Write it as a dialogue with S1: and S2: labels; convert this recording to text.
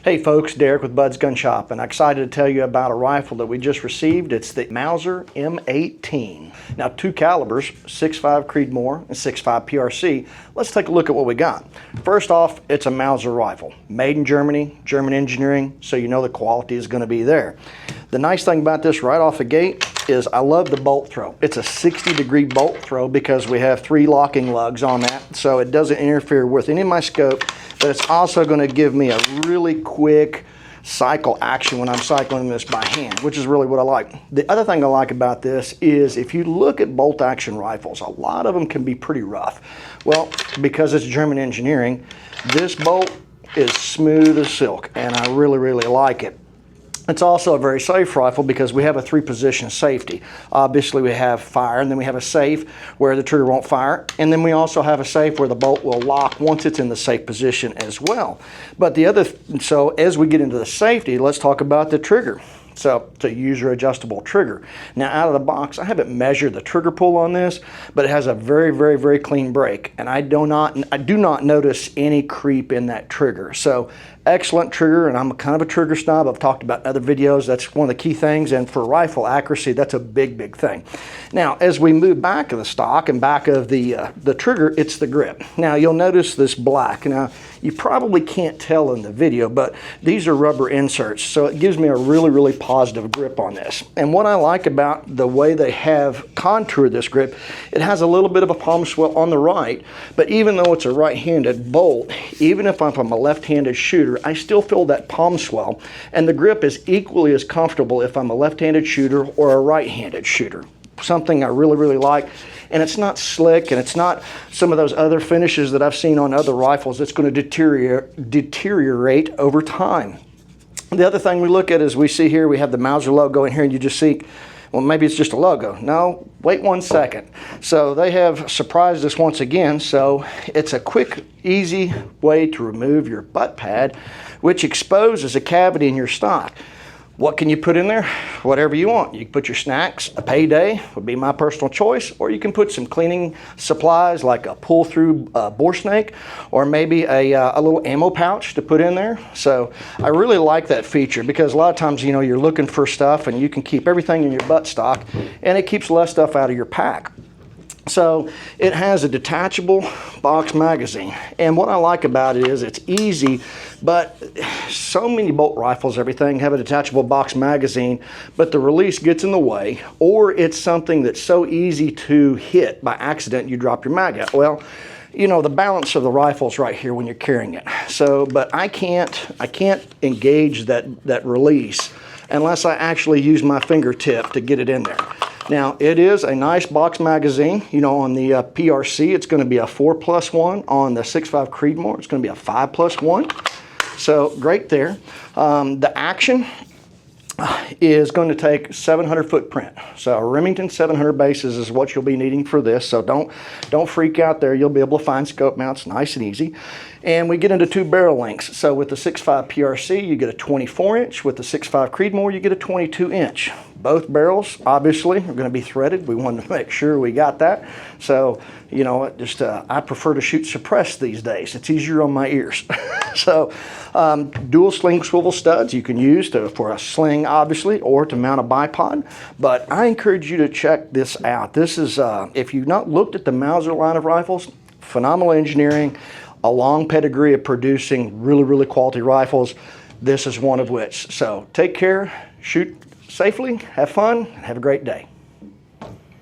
S1: Hey folks, Derek with Bud's Gun Shop, and I'm excited to tell you about a rifle that we just received. It's the Mauser M18. Now, two calibers, 6.5 Creedmoor and 6.5 PRC. Let's take a look at what we got. First off, it's a Mauser rifle. Made in Germany, German engineering, so you know the quality is going to be there. The nice thing about this right off the gate is I love the bolt throw. It's a 60-degree bolt throw because we have 3 locking lugs on that, so it doesn't interfere with any of my scope, but it's also going to give me a really quick cycle action when I'm cycling this by hand, which is really what I like. The other thing I like about this is if you look at bolt action rifles, a lot of them can be pretty rough. Well, because it's German engineering, this bolt is smooth as silk, and I really like it. It's also a very safe rifle because we have a 3-position safety. Obviously we have fire, and then we have a safe where the trigger won't fire, and then we also have a safe where the bolt will lock once it's in the safe position as well. But so as we get into the safety, let's talk about the trigger. So it's a user adjustable trigger. Now out of the box, I haven't measured the trigger pull on this, but it has a very clean break, and I do not notice any creep in that trigger. So excellent trigger, and I'm kind of a trigger snob. I've talked about in other videos. That's one of the key things, and for rifle accuracy, that's a big thing. Now as we move back of the stock and back of the trigger, it's the grip. Now you'll notice this black. Now you probably can't tell in the video, but these are rubber inserts, so it gives me a really positive grip on this. And what I like about the way they have contoured this grip, it has a little bit of a palm swell on the right, but even though it's a right-handed bolt, even if I'm a left-handed shooter, I still feel that palm swell, and the grip is equally as comfortable if I'm a left-handed shooter or a right-handed shooter. Something I really like. And it's not slick, and it's not some of those other finishes that I've seen on other rifles that's going to deteriorate over time. The other thing we look at is we see here we have the Mauser logo in here, and you just see, well, maybe it's just a logo. No, wait 1 second. So they have surprised us once again. So it's a quick, easy way to remove your butt pad, which exposes a cavity in your stock. What can you put in there? Whatever you want. You can put your snacks, a payday would be my personal choice, or you can put some cleaning supplies like a pull-through bore snake, or maybe a little ammo pouch to put in there. So I really like that feature because a lot of times, you know, you're looking for stuff and you can keep everything in your butt stock, and it keeps less stuff out of your pack. So it has a detachable box magazine, and what I like about it is it's easy, but so many bolt rifles, everything have a detachable box magazine, but the release gets in the way, or it's something that's so easy to hit by accident you drop your mag out. Well, you know, the balance of the rifle's right here when you're carrying it. So, but I can't engage that release unless I actually use my fingertip to get it in there. Now, it is a nice box magazine. You know, on the PRC, it's going to be a 4+1. On the 6.5 Creedmoor, it's going to be a 5+1. So, great there. The action is going to take 700 footprint. So a Remington 700 bases is what you'll be needing for this. So don't freak out there. You'll be able to find scope mounts nice and easy. And we get into 2 barrel lengths. So with the 6.5 PRC, you get a 24-inch. With the 6.5 Creedmoor, you get a 22-inch. Both barrels, obviously, are going to be threaded. We wanted to make sure we got that. So, you know, I prefer to shoot suppressed these days. It's easier on my ears. So, dual sling swivel studs you can use for a sling, obviously, or to mount a bipod. But I encourage you to check this out. This is, if you've not looked at the Mauser line of rifles, phenomenal engineering, a long pedigree of producing really quality rifles. This is one of which. So take care, shoot safely, have fun, and have a great day.